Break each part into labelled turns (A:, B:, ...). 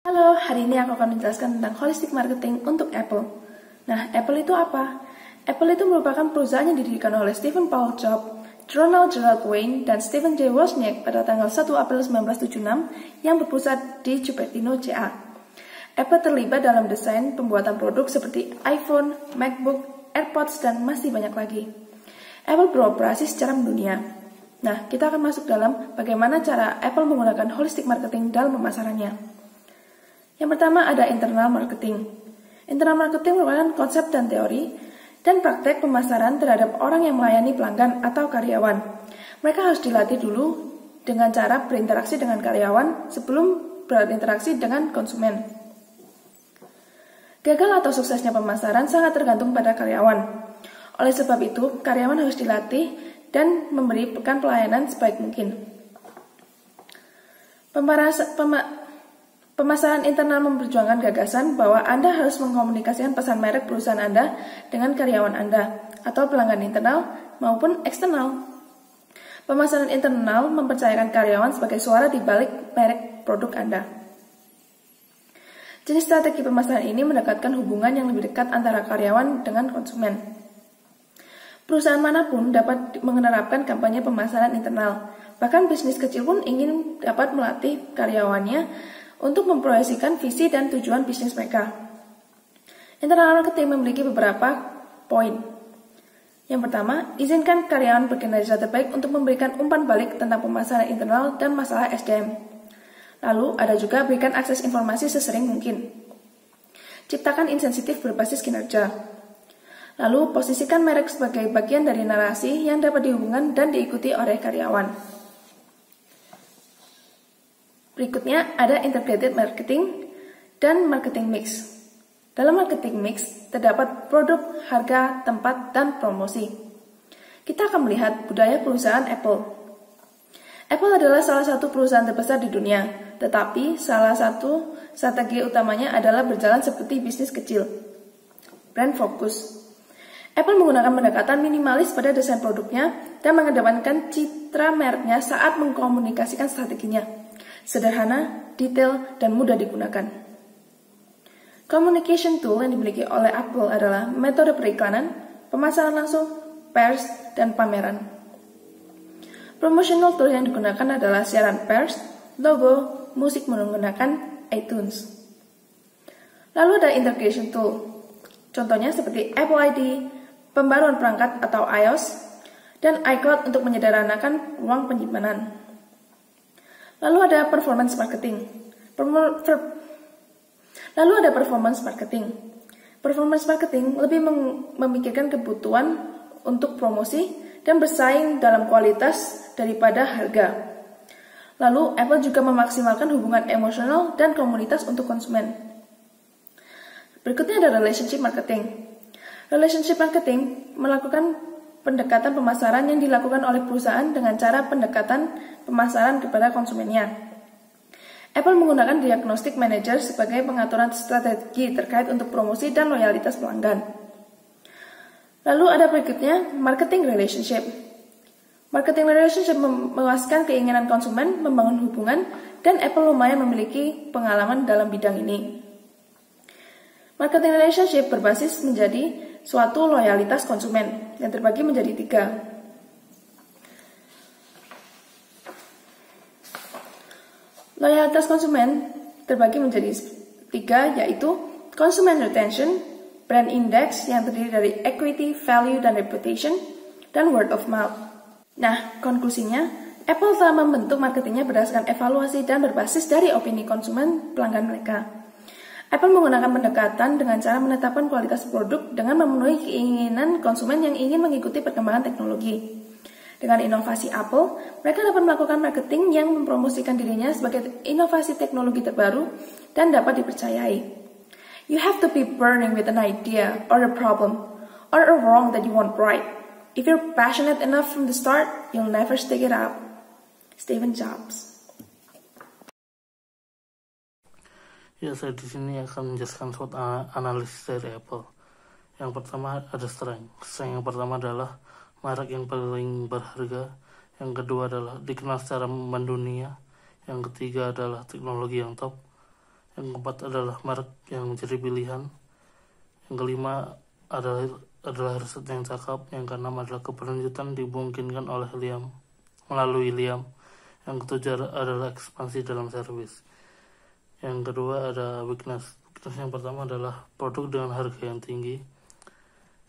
A: Halo, hari ini aku akan menjelaskan tentang holistic marketing untuk Apple. Nah, Apple itu apa? Apple itu merupakan perusahaan yang didirikan oleh Stephen Paul Jobs, Ronald Gerald Wayne, dan Stephen J. Wozniak pada tanggal 1 April 1976 yang berpusat di Cupertino, CA. Apple terlibat dalam desain pembuatan produk seperti iPhone, MacBook, AirPods, dan masih banyak lagi. Apple beroperasi secara mendunia. Nah, kita akan masuk dalam bagaimana cara Apple menggunakan holistic marketing dalam pemasarannya. Yang pertama ada internal marketing. Internal marketing merupakan konsep dan teori dan praktek pemasaran terhadap orang yang melayani pelanggan atau karyawan. Mereka harus dilatih dulu dengan cara berinteraksi dengan karyawan sebelum berinteraksi dengan konsumen. Gagal atau suksesnya pemasaran sangat tergantung pada karyawan. Oleh sebab itu, karyawan harus dilatih dan memberikan pelayanan sebaik mungkin. Pemasaran internal memperjuangkan gagasan bahwa Anda harus mengkomunikasikan pesan merek perusahaan Anda dengan karyawan Anda atau pelanggan internal maupun eksternal. Pemasaran internal mempercayakan karyawan sebagai suara di balik merek produk Anda. Jenis strategi pemasaran ini mendekatkan hubungan yang lebih dekat antara karyawan dengan konsumen. Perusahaan manapun dapat menerapkan kampanye pemasaran internal. Bahkan bisnis kecil pun ingin dapat melatih karyawannya untuk memproyeksikan visi dan tujuan bisnis mereka. Internal marketing memiliki beberapa poin. Yang pertama, izinkan karyawan berkinerja terbaik untuk memberikan umpan balik tentang pemasaran internal dan masalah SDM. Lalu, ada juga berikan akses informasi sesering mungkin. Ciptakan insentif berbasis kinerja. Lalu, posisikan merek sebagai bagian dari narasi yang dapat dihubungkan dan diikuti oleh karyawan. Berikutnya ada integrated marketing dan marketing mix. Dalam marketing mix, terdapat produk, harga, tempat, dan promosi. Kita akan melihat budaya perusahaan Apple. Apple adalah salah satu perusahaan terbesar di dunia, tetapi salah satu strategi utamanya adalah berjalan seperti bisnis kecil. Brand focus. Apple menggunakan pendekatan minimalis pada desain produknya dan mengedepankan citra mereknya saat mengkomunikasikan strateginya. Sederhana, detail, dan mudah digunakan. Communication tool yang dimiliki oleh Apple adalah metode periklanan, pemasaran langsung, pers, dan pameran. Promotional tool yang digunakan adalah siaran pers, logo, musik menggunakan iTunes. Lalu ada integration tool, contohnya seperti Apple ID, pembaruan perangkat atau iOS, dan iCloud untuk menyederhanakan ruang penyimpanan. Lalu ada performance marketing. Performance marketing lebih memikirkan kebutuhan untuk promosi dan bersaing dalam kualitas daripada harga. Lalu Apple juga memaksimalkan hubungan emosional dan komunitas untuk konsumen. Berikutnya ada relationship marketing. Relationship marketing melakukan pendekatan pemasaran yang dilakukan oleh perusahaan dengan cara pendekatan pemasaran kepada konsumennya. Apple menggunakan diagnostic manager sebagai pengaturan strategi terkait untuk promosi dan loyalitas pelanggan. Lalu ada berikutnya, marketing relationship. Marketing relationship memuaskan keinginan konsumen membangun hubungan dan Apple lumayan memiliki pengalaman dalam bidang ini. Marketing relationship berbasis menjadi suatu loyalitas konsumen yang terbagi menjadi 3. Loyalitas konsumen terbagi menjadi 3, yaitu consumer retention, brand index yang terdiri dari equity, value, dan reputation, dan word of mouth. Nah, konklusinya, Apple telah membentuk marketingnya berdasarkan evaluasi dan berbasis dari opini konsumen pelanggan mereka. Apple menggunakan pendekatan dengan cara menetapkan kualitas produk dengan memenuhi keinginan konsumen yang ingin mengikuti perkembangan teknologi. Dengan inovasi Apple, mereka dapat melakukan marketing yang mempromosikan dirinya sebagai inovasi teknologi terbaru dan dapat dipercayai. You have to be burning with an idea or a problem or a wrong that you want right. If you're passionate enough from the start, you'll never stick it out. Stephen Jobs.
B: Ya, saya di sini akan menjelaskan suatu analisis dari Apple. Yang pertama ada strength. Strength yang pertama adalah merek yang paling berharga. Yang kedua adalah dikenal secara mendunia. Yang ketiga adalah teknologi yang top. Yang keempat adalah merek yang menjadi pilihan. Yang kelima adalah riset yang cakep. Yang keenam adalah keberlanjutan dimungkinkan melalui Liam. Yang ketujuh adalah ekspansi dalam servis. Yang kedua ada weakness. Weakness yang pertama adalah produk dengan harga yang tinggi.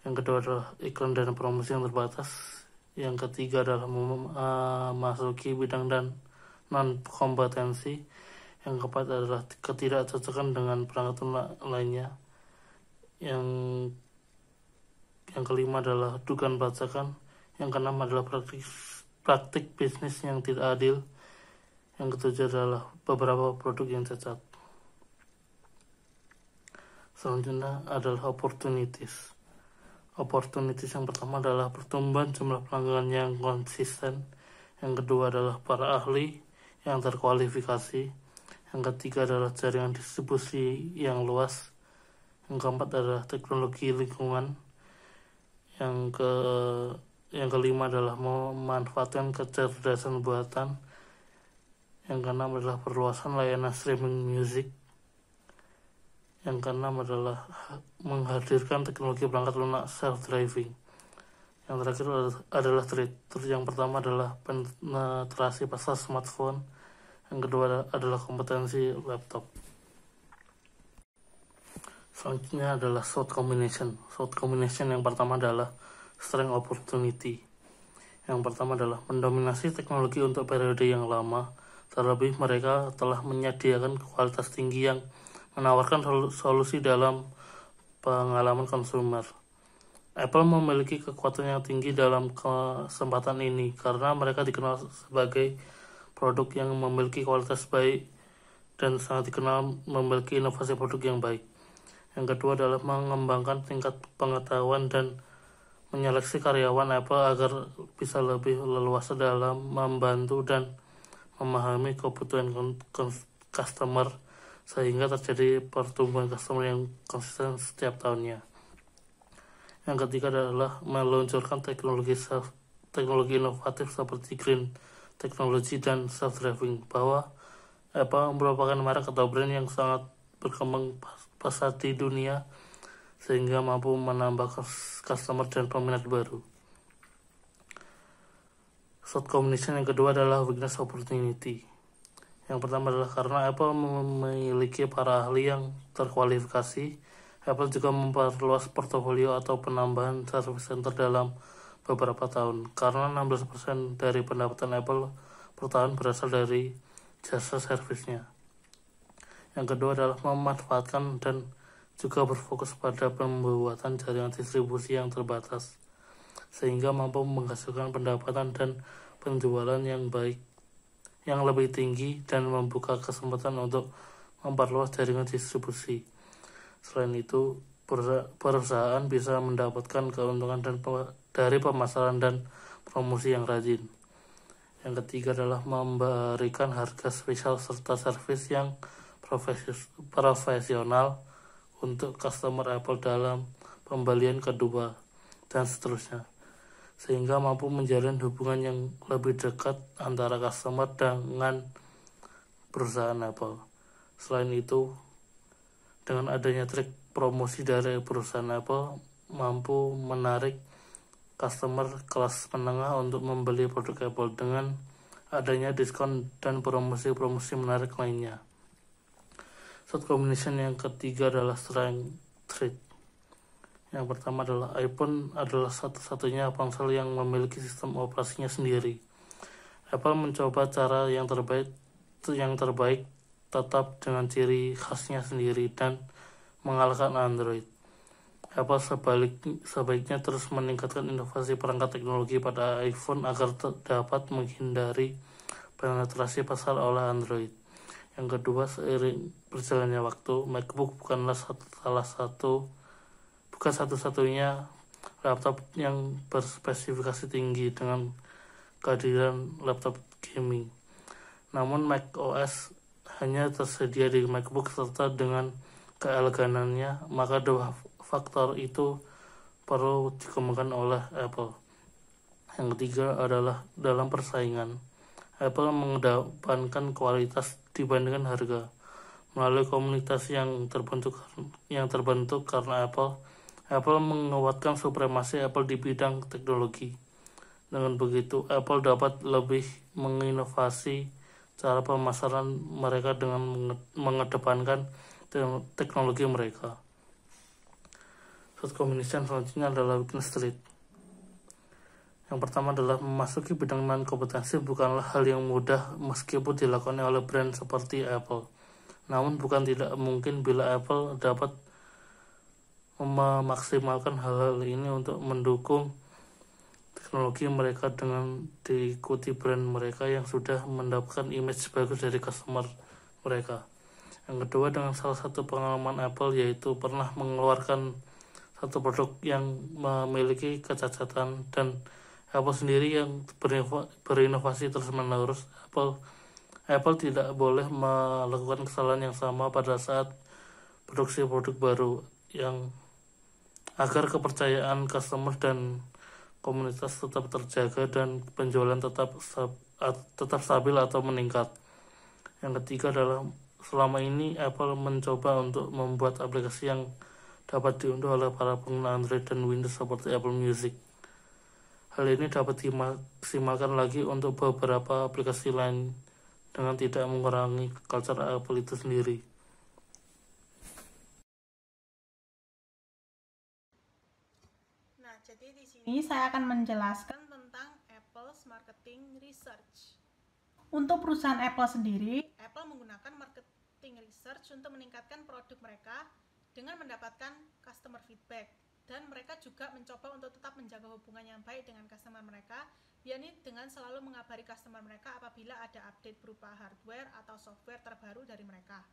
B: Yang kedua adalah iklan dan promosi yang terbatas. Yang ketiga adalah memasuki bidang dan non-kompetensi. Yang keempat adalah ketidakcocokan dengan perangkat lunak lainnya. Yang kelima adalah dugaan bacakan. Yang keenam adalah praktik bisnis yang tidak adil. Yang ketujuh adalah beberapa produk yang cacat. Selanjutnya adalah opportunities. Opportunities yang pertama adalah pertumbuhan jumlah pelanggan yang konsisten. Yang kedua adalah para ahli yang terkualifikasi. Yang ketiga adalah jaringan distribusi yang luas. Yang keempat adalah teknologi lingkungan. Yang kelima adalah memanfaatkan kecerdasan buatan. Yang keenam adalah perluasan layanan streaming music. Yang keenam adalah menghadirkan teknologi perangkat lunak self-driving. Yang terakhir adalah trade. Yang pertama adalah penetrasi pasar smartphone. Yang kedua adalah kompetensi laptop. Selanjutnya adalah SWOT combination. SWOT combination yang pertama adalah strength opportunity. Yang pertama adalah mendominasi teknologi untuk periode yang lama. Terlebih mereka telah menyediakan kualitas tinggi yang menawarkan solusi dalam pengalaman konsumer. Apple memiliki kekuatan yang tinggi dalam kesempatan ini karena mereka dikenal sebagai produk yang memiliki kualitas baik dan sangat dikenal memiliki inovasi produk yang baik. Yang kedua adalah mengembangkan tingkat pengetahuan dan menyeleksi karyawan Apple agar bisa lebih leluasa dalam membantu dan memahami kebutuhan customer sehingga terjadi pertumbuhan customer yang konsisten setiap tahunnya. Yang ketiga adalah meluncurkan teknologi inovatif seperti green teknologi dan self-driving, bahwa Apple merupakan merek atau brand yang sangat berkembang pesat di dunia sehingga mampu menambah customer dan peminat baru. Short combination yang kedua adalah weakness opportunity. Yang pertama adalah karena Apple memiliki para ahli yang terkualifikasi, Apple juga memperluas portofolio atau penambahan service center dalam beberapa tahun, karena 16% dari pendapatan Apple per tahun berasal dari jasa servisnya. Yang kedua adalah memanfaatkan dan juga berfokus pada pembuatan jaringan distribusi yang terbatas, sehingga mampu menghasilkan pendapatan dan penjualan yang lebih tinggi dan membuka kesempatan untuk memperluas jaringan distribusi. Selain itu, perusahaan bisa mendapatkan keuntungan dari pemasaran dan promosi yang rajin. Yang ketiga adalah memberikan harga spesial serta servis yang profesional untuk customer Apple dalam pembelian kedua dan seterusnya, sehingga mampu menjalin hubungan yang lebih dekat antara customer dengan perusahaan Apple. Selain itu, dengan adanya trik promosi dari perusahaan Apple mampu menarik customer kelas menengah untuk membeli produk Apple dengan adanya diskon dan promosi-promosi menarik lainnya. Short combination yang ketiga adalah strength trade. Yang pertama adalah iPhone adalah satu-satunya ponsel yang memiliki sistem operasinya sendiri. Apple mencoba cara yang terbaik tetap dengan ciri khasnya sendiri dan mengalahkan Android. Apple sebaiknya terus meningkatkan inovasi perangkat teknologi pada iPhone agar dapat menghindari penetrasi pasar oleh Android. Yang kedua, seiring berjalannya waktu, MacBook bukanlah satu-satunya laptop yang berspesifikasi tinggi dengan kehadiran laptop gaming. Namun Mac OS hanya tersedia di MacBook serta dengan keeleganannya, maka dua faktor itu perlu dikembangkan oleh Apple. Yang ketiga adalah dalam persaingan. Apple mengedepankan kualitas dibandingkan harga. Melalui komunitas yang terbentuk karena Apple menguatkan supremasi Apple di bidang teknologi. Dengan begitu, Apple dapat lebih menginovasi cara pemasaran mereka dengan mengedepankan teknologi mereka. Short combination selanjutnya adalah weakness street. Yang pertama adalah memasuki bidang non-kompetensi bukanlah hal yang mudah meskipun dilakukan oleh brand seperti Apple. Namun bukan tidak mungkin bila Apple dapat memaksimalkan hal-hal ini untuk mendukung teknologi mereka dengan diikuti brand mereka yang sudah mendapatkan image bagus dari customer mereka. Yang kedua, dengan salah satu pengalaman Apple yaitu pernah mengeluarkan satu produk yang memiliki kecacatan dan Apple sendiri yang berinovasi terus-menerus. Apple tidak boleh melakukan kesalahan yang sama pada saat produksi produk baru yang agar kepercayaan customer dan komunitas tetap terjaga dan penjualan tetap stabil atau meningkat. Yang ketiga adalah selama ini Apple mencoba untuk membuat aplikasi yang dapat diunduh oleh para pengguna Android dan Windows seperti Apple Music. Hal ini dapat dimaksimalkan lagi untuk beberapa aplikasi lain dengan tidak mengurangi culture Apple itu sendiri.
C: Nah, jadi di sini saya akan menjelaskan tentang Apple's marketing research. Untuk perusahaan Apple sendiri, Apple menggunakan marketing research untuk meningkatkan produk mereka dengan mendapatkan customer feedback, dan mereka juga mencoba untuk tetap menjaga hubungan yang baik dengan customer mereka, yakni dengan selalu mengabari customer mereka apabila ada update berupa hardware atau software terbaru dari mereka.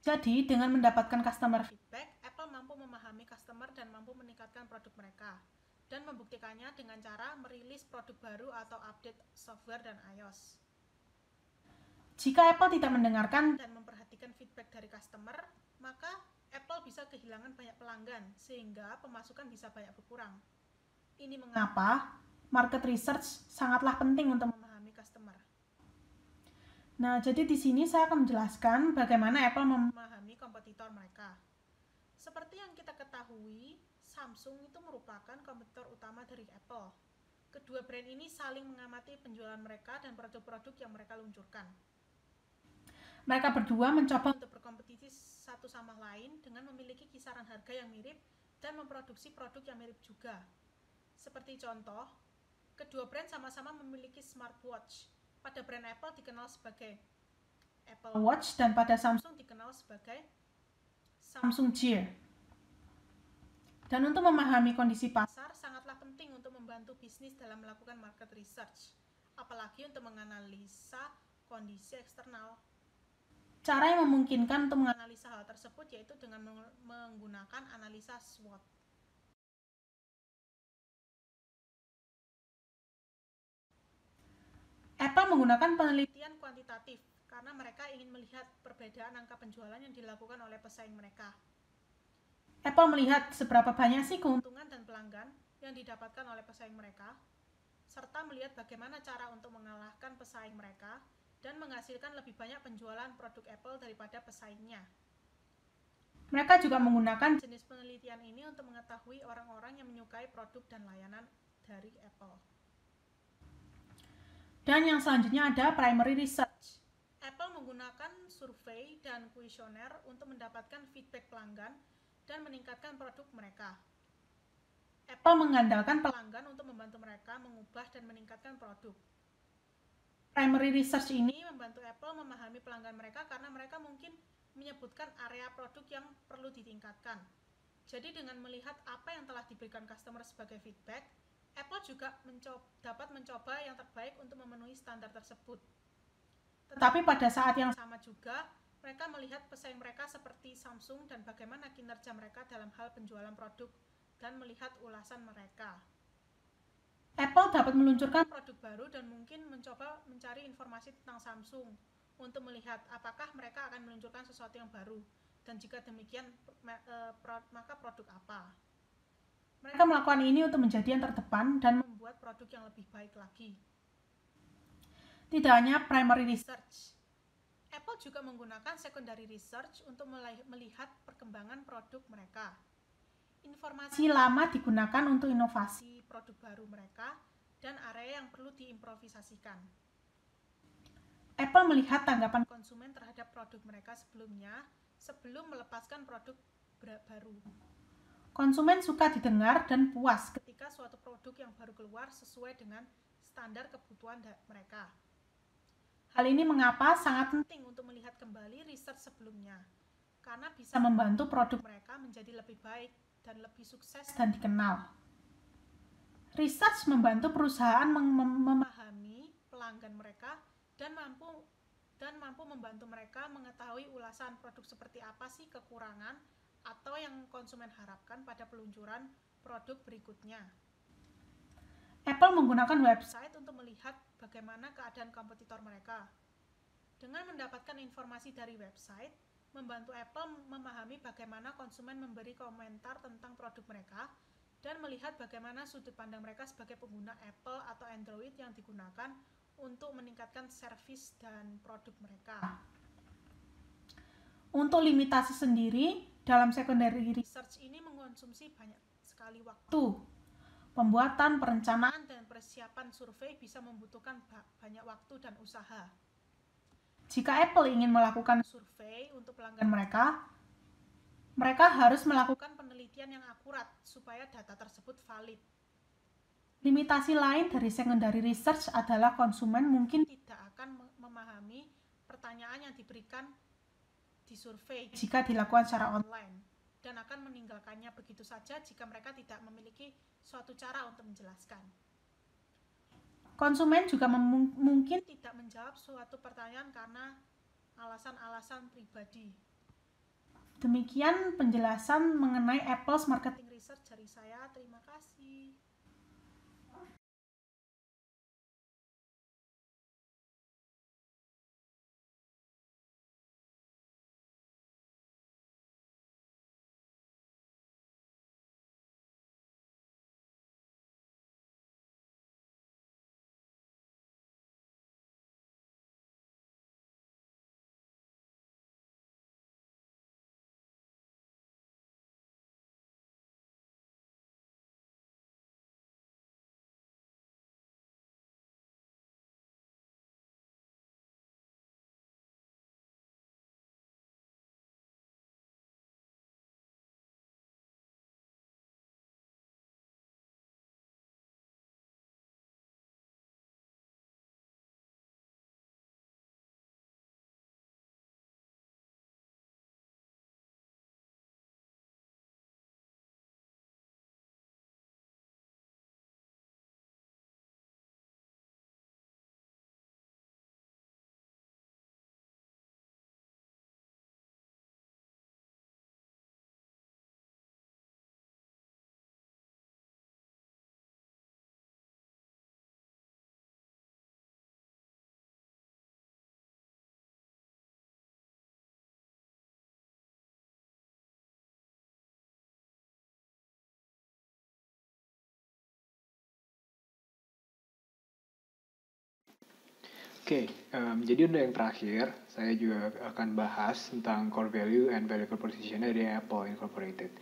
C: Jadi, dengan mendapatkan customer feedback, Apple mampu memahami customer dan mampu meningkatkan produk mereka, dan membuktikannya dengan cara merilis produk baru atau update software dan iOS. Jika Apple tidak mendengarkan dan memperhatikan feedback dari customer, maka Apple bisa kehilangan banyak pelanggan, sehingga pemasukan bisa banyak berkurang. Ini mengapa market research sangatlah penting untuk memahami customer. Nah, jadi di sini saya akan menjelaskan bagaimana Apple memahami kompetitor mereka. Seperti yang kita ketahui, Samsung itu merupakan kompetitor utama dari Apple. Kedua brand ini saling mengamati penjualan mereka dan produk-produk yang mereka luncurkan. Mereka berdua mencoba untuk berkompetisi satu sama lain dengan memiliki kisaran harga yang mirip dan memproduksi produk yang mirip juga. Seperti contoh, kedua brand sama-sama memiliki smartwatch. Pada brand Apple dikenal sebagai Apple Watch dan pada Samsung dikenal sebagai Samsung Gear. Dan untuk memahami kondisi pasar sangatlah penting untuk membantu bisnis dalam melakukan market research, apalagi untuk menganalisa kondisi eksternal. Cara yang memungkinkan untuk menganalisa hal tersebut yaitu dengan menggunakan analisa SWOT. Apple menggunakan penelitian kuantitatif karena mereka ingin melihat perbedaan angka penjualan yang dilakukan oleh pesaing mereka. Apple melihat seberapa banyak sih keuntungan dan pelanggan yang didapatkan oleh pesaing mereka, serta melihat bagaimana cara untuk mengalahkan pesaing mereka dan menghasilkan lebih banyak penjualan produk Apple daripada pesaingnya. Mereka juga menggunakan jenis penelitian ini untuk mengetahui orang-orang yang menyukai produk dan layanan dari Apple. Dan yang selanjutnya ada primary research. Apple menggunakan survei dan kuesioner untuk mendapatkan feedback pelanggan dan meningkatkan produk mereka. Apple mengandalkan pelanggan untuk membantu mereka mengubah dan meningkatkan produk. Primary research ini membantu Apple memahami pelanggan mereka karena mereka mungkin menyebutkan area produk yang perlu ditingkatkan. Jadi dengan melihat apa yang telah diberikan customer sebagai feedback, Apple juga dapat mencoba yang terbaik untuk memenuhi standar tersebut. Tetapi pada saat yang sama juga, mereka melihat pesaing mereka seperti Samsung dan bagaimana kinerja mereka dalam hal penjualan produk dan melihat ulasan mereka. Apple dapat meluncurkan produk baru dan mungkin mencoba mencari informasi tentang Samsung untuk melihat apakah mereka akan meluncurkan sesuatu yang baru, dan jika demikian maka produk apa. Mereka melakukan ini untuk menjadi yang terdepan dan membuat produk yang lebih baik lagi. Tidak hanya primary research, Apple juga menggunakan secondary research untuk melihat perkembangan produk mereka. Informasi lama digunakan untuk inovasi produk baru mereka dan area yang perlu diimprovisasikan. Apple melihat tanggapan konsumen terhadap produk mereka sebelumnya sebelum melepaskan produk baru. Konsumen suka didengar dan puas ketika suatu produk yang baru keluar sesuai dengan standar kebutuhan mereka. Hal ini mengapa sangat penting untuk melihat kembali riset sebelumnya, karena bisa membantu produk mereka menjadi lebih baik dan lebih sukses dan dikenal. Research membantu perusahaan memahami pelanggan mereka dan mampu membantu mereka mengetahui ulasan produk seperti apa sih kekurangan atau yang konsumen harapkan pada peluncuran produk berikutnya. Apple menggunakan website untuk melihat bagaimana keadaan kompetitor mereka. Dengan mendapatkan informasi dari website, membantu Apple memahami bagaimana konsumen memberi komentar tentang produk mereka dan melihat bagaimana sudut pandang mereka sebagai pengguna Apple atau Android yang digunakan untuk meningkatkan servis dan produk mereka. Untuk limitasi sendiri, dalam secondary research ini mengkonsumsi banyak sekali waktu. Pembuatan, perencanaan, dan persiapan survei bisa membutuhkan banyak waktu dan usaha. Jika Apple ingin melakukan survei untuk pelanggan mereka harus melakukan penelitian yang akurat supaya data tersebut valid. Limitasi lain dari secondary research adalah konsumen mungkin tidak akan memahami pertanyaan yang diberikan di survei jika dilakukan secara online, dan akan meninggalkannya begitu saja jika mereka tidak memiliki suatu cara untuk menjelaskan. Konsumen juga mungkin tidak menjawab suatu pertanyaan karena alasan-alasan pribadi. Demikian penjelasan mengenai Apple's marketing research dari saya. Terima kasih.
D: Oke, jadi untuk yang terakhir, saya juga akan bahas tentang core value and value proposition dari Apple Incorporated.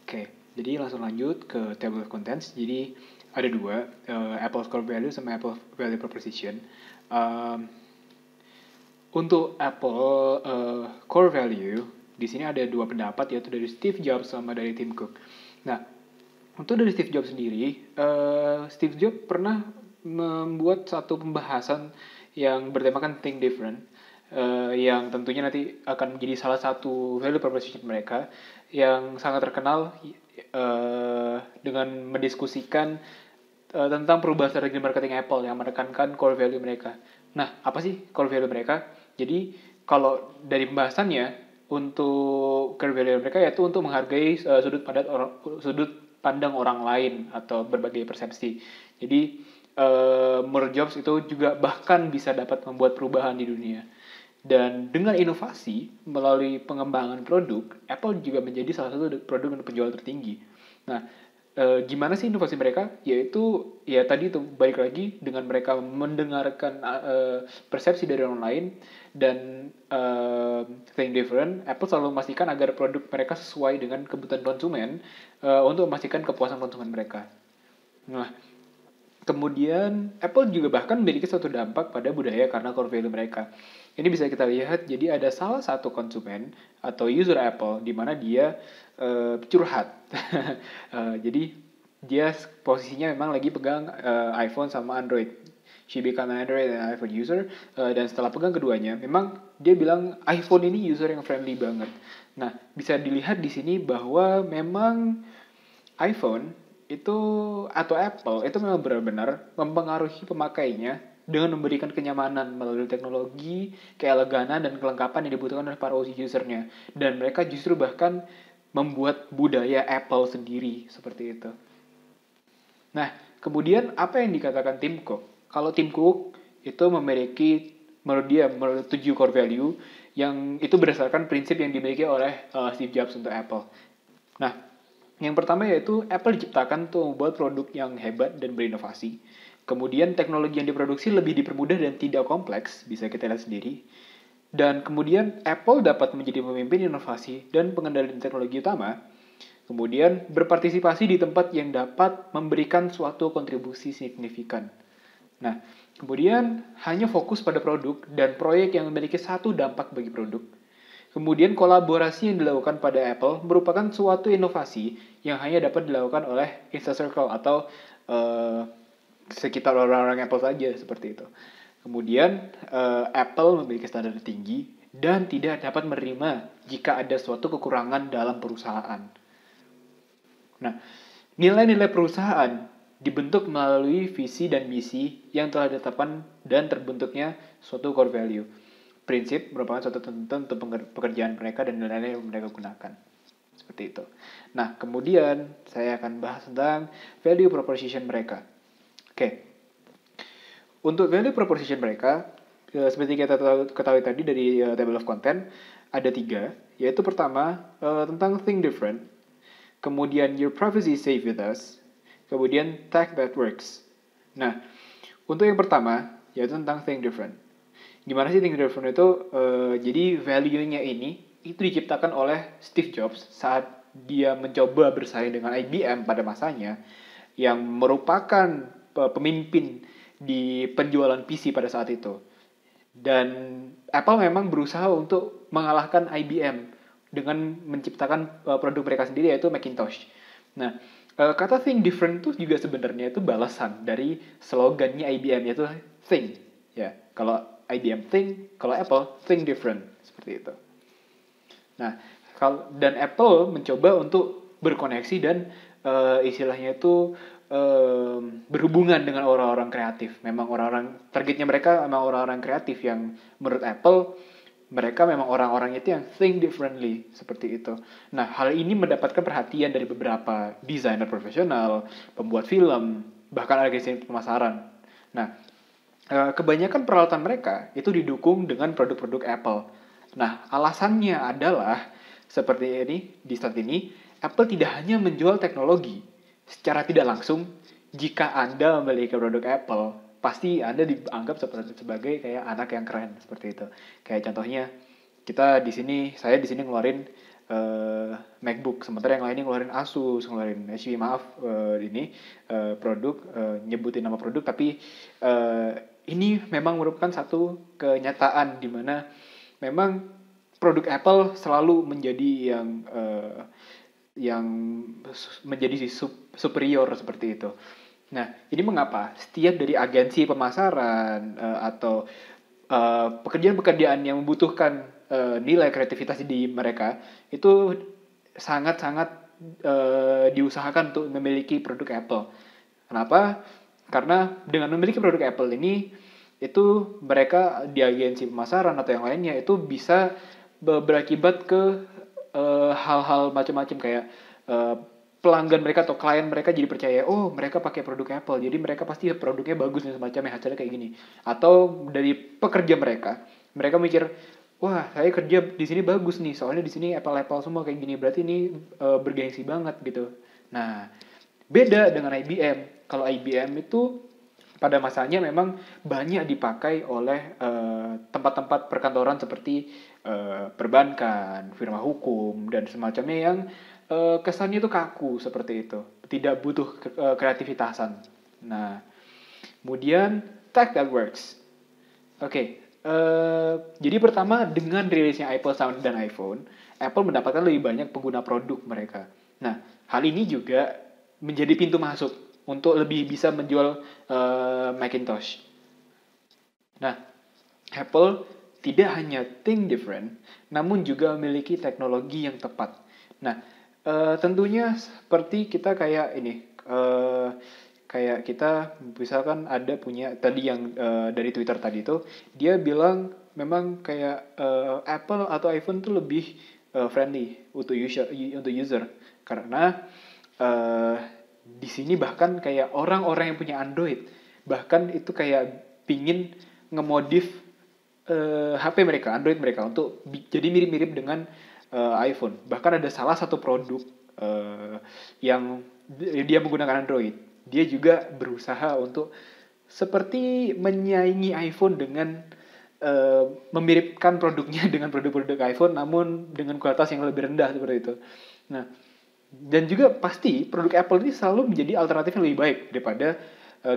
D: Oke, jadi langsung lanjut ke table of contents. Jadi ada dua, Apple's core value sama Apple value proposition. Untuk Apple core value, di sini ada dua pendapat, yaitu dari Steve Jobs sama dari Tim Cook. Nah, untuk dari Steve Jobs sendiri, Steve Jobs pernah membuat satu pembahasan yang bertemakan Think Different, yang tentunya nanti akan menjadi salah satu value proposition mereka yang sangat terkenal dengan mendiskusikan tentang perubahan strategi marketing Apple yang menekankan core value mereka. Nah, apa sih core value mereka? Jadi, kalau dari pembahasannya, untuk core value mereka yaitu untuk menghargai sudut pandang orang lain atau berbagai persepsi. Jadi, menurut Jobs itu juga bahkan bisa dapat membuat perubahan di dunia. Dan dengan inovasi melalui pengembangan produk, Apple juga menjadi salah satu produk untuk penjualan tertinggi. Nah, gimana sih inovasi mereka? Yaitu ya tadi tuh balik lagi dengan mereka mendengarkan persepsi dari orang lain dan think different. Apple selalu memastikan agar produk mereka sesuai dengan kebutuhan konsumen untuk memastikan kepuasan konsumen mereka. Nah, kemudian Apple juga bahkan memiliki suatu dampak pada budaya karena core value mereka. Ini bisa kita lihat, jadi ada salah satu konsumen atau user Apple di mana dia curhat. Jadi dia posisinya memang lagi pegang iPhone sama Android. She become an Android and iPhone user, dan setelah pegang keduanya, memang dia bilang iPhone ini user yang friendly banget. Nah, bisa dilihat di sini bahwa memang iPhone itu atau Apple itu memang benar-benar mempengaruhi pemakainya dengan memberikan kenyamanan melalui teknologi, keeleganan, dan kelengkapan yang dibutuhkan oleh para usernya. Dan mereka justru bahkan membuat budaya Apple sendiri seperti itu. Nah, kemudian apa yang dikatakan Tim Cook? Kalau Tim Cook itu memiliki, menurut 7 core value yang itu berdasarkan prinsip yang dimiliki oleh Steve Jobs untuk Apple. Nah, yang pertama yaitu Apple diciptakan untuk membuat produk yang hebat dan berinovasi. Kemudian teknologi yang diproduksi lebih dipermudah dan tidak kompleks, bisa kita lihat sendiri. Dan kemudian Apple dapat menjadi pemimpin inovasi dan pengendalian teknologi utama. Kemudian berpartisipasi di tempat yang dapat memberikan suatu kontribusi signifikan. Nah, kemudian hanya fokus pada produk dan proyek yang memiliki satu dampak bagi produk. Kemudian kolaborasi yang dilakukan pada Apple merupakan suatu inovasi yang hanya dapat dilakukan oleh Inner Circle atau sekitar orang-orang Apple saja seperti itu. Kemudian Apple memiliki standar tinggi dan tidak dapat menerima jika ada suatu kekurangan dalam perusahaan. Nah, nilai-nilai perusahaan dibentuk melalui visi dan misi yang telah ditetapkan dan terbentuknya suatu core value. Prinsip merupakan suatu tuntutan untuk pekerjaan mereka dan nilai-nilai yang mereka gunakan. Seperti itu. Nah, kemudian saya akan bahas tentang value proposition mereka. Oke. Untuk value proposition mereka, seperti kita ketahui tadi dari table of content, ada 3, yaitu pertama tentang think different, kemudian your privacy safe with us, kemudian tech that works. Nah, untuk yang pertama, yaitu tentang think different. Gimana sih think different itu? Jadi value-nya ini itu diciptakan oleh Steve Jobs saat dia mencoba bersaing dengan IBM pada masanya, yang merupakan pemimpin di penjualan PC pada saat itu. Dan Apple memang berusaha untuk mengalahkan IBM dengan menciptakan produk mereka sendiri, yaitu Macintosh. Nah, kata think different itu juga sebenarnya itu balasan dari slogannya IBM, yaitu think. Ya, kalau IBM think, kalau Apple think different, seperti itu. Nah, dan Apple mencoba untuk berkoneksi dan istilahnya itu berhubungan dengan orang-orang kreatif. Memang targetnya mereka memang orang-orang kreatif yang menurut Apple mereka memang orang-orang itu yang think differently, seperti itu. Nah, hal ini mendapatkan perhatian dari beberapa desainer profesional, pembuat film, bahkan agensi pemasaran. Nah, kebanyakan peralatan mereka itu didukung dengan produk-produk Apple. Nah, alasannya adalah seperti ini, di saat ini Apple tidak hanya menjual teknologi. Secara tidak langsung, jika Anda memiliki produk Apple, pasti Anda dianggap sebagai kayak anak yang keren, seperti itu. Kayak contohnya, saya di sini ngeluarin MacBook, sementara yang lainnya ngeluarin Asus, ngeluarin HP, produk, nyebutin nama produk, tapi ini memang merupakan satu kenyataan di mana memang produk Apple selalu menjadi yang menjadi superior seperti itu. Nah, ini mengapa setiap dari agensi pemasaran atau pekerjaan-pekerjaan yang membutuhkan nilai kreativitas di mereka itu sangat-sangat diusahakan untuk memiliki produk Apple. Kenapa? Karena dengan memiliki produk Apple ini, itu mereka di agensi pemasaran atau yang lainnya itu bisa berakibat ke hal-hal macam-macam, kayak pelanggan mereka atau klien mereka jadi percaya, oh mereka pakai produk Apple, jadi mereka pasti produknya bagus dan semacamnya, hasilnya kayak gini. Atau dari pekerja mereka mikir, wah saya kerja di sini bagus nih, soalnya di sini Apple semua kayak gini, berarti ini bergengsi banget gitu. Nah, Beda dengan IBM. Kalau IBM itu pada masanya memang banyak dipakai oleh tempat-tempat perkantoran seperti perbankan, firma hukum, dan semacamnya yang kesannya itu kaku seperti itu. Tidak butuh kreativitasan. Nah, kemudian Tech That Works. Oke, jadi pertama dengan rilisnya Apple dan iPhone, Apple mendapatkan lebih banyak pengguna produk mereka. Nah, hal ini juga menjadi pintu masuk untuk lebih bisa menjual Macintosh. Nah, Apple tidak hanya think different, namun juga memiliki teknologi yang tepat. Nah, tentunya seperti kita kayak ini, kayak kita misalkan ada punya tadi yang dari Twitter tadi itu, dia bilang memang kayak Apple atau iPhone tuh lebih friendly untuk user karena di sini bahkan kayak orang-orang yang punya Android bahkan itu kayak pingin ngemodif HP mereka, Android mereka untuk jadi mirip-mirip dengan iPhone. Bahkan ada salah satu produk yang dia menggunakan Android. Dia juga berusaha untuk seperti menyaingi iPhone dengan memiripkan produknya dengan produk-produk iPhone namun dengan kualitas yang lebih rendah seperti itu. Nah, dan juga pasti produk Apple ini selalu menjadi alternatif yang lebih baik daripada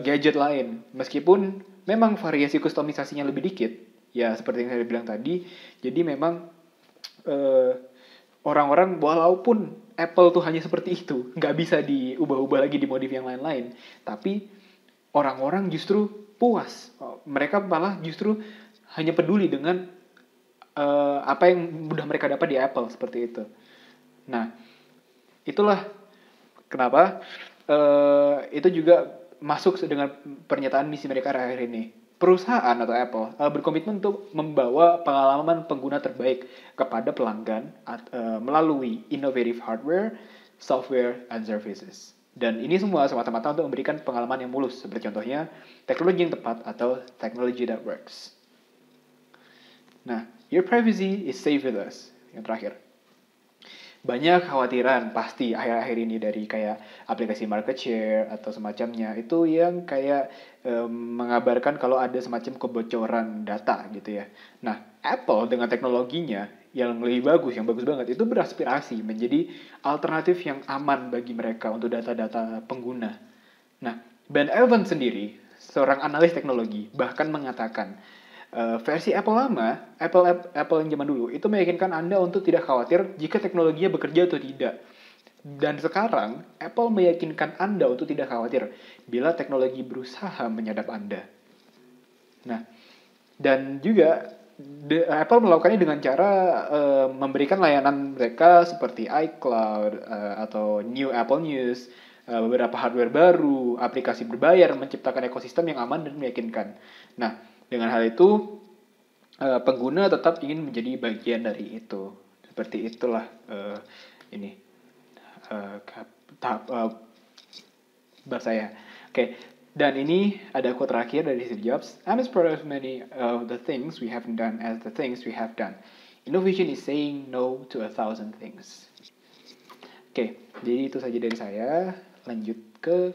D: gadget lain. Meskipun memang variasi kustomisasinya lebih dikit, ya seperti yang saya bilang tadi. Jadi memang orang-orang walaupun Apple tuh hanya seperti itu, nggak bisa diubah-ubah lagi, dimodif yang lain-lain. Tapi orang-orang justru puas. Mereka malah justru hanya peduli dengan apa yang mudah mereka dapat di Apple seperti itu. Nah, itulah kenapa itu juga masuk dengan pernyataan misi mereka akhir ini. Perusahaan atau Apple berkomitmen untuk membawa pengalaman pengguna terbaik kepada pelanggan melalui innovative hardware, software, and services. Dan ini semua semata-mata untuk memberikan pengalaman yang mulus, seperti contohnya teknologi yang tepat atau technology that works. Nah, your privacy is safe with us. Yang terakhir. Banyak khawatiran pasti akhir-akhir ini dari kayak aplikasi market share atau semacamnya itu yang kayak mengabarkan kalau ada semacam kebocoran data gitu ya. Nah, Apple dengan teknologinya yang lebih bagus, yang bagus banget itu beraspirasi menjadi alternatif yang aman bagi mereka untuk data-data pengguna. Nah, Ben Evans sendiri, seorang analis teknologi, bahkan mengatakan versi Apple lama, Apple yang zaman dulu, itu meyakinkan Anda untuk tidak khawatir jika teknologinya bekerja atau tidak. Dan sekarang, Apple meyakinkan Anda untuk tidak khawatir bila teknologi berusaha menyadap Anda. Nah, dan juga Apple melakukannya dengan cara memberikan layanan mereka seperti iCloud atau New Apple News, beberapa hardware baru, aplikasi berbayar, menciptakan ekosistem yang aman dan meyakinkan. Nah, dengan hal itu, pengguna tetap ingin menjadi bagian dari itu. Seperti itulah bahasa saya. Oke, dan ini ada quote terakhir dari Steve Jobs. I'm as proud of many of the things we haven't done as the things we have done. Innovation is saying no to 1,000 things. Oke, jadi itu saja dari saya. Lanjut ke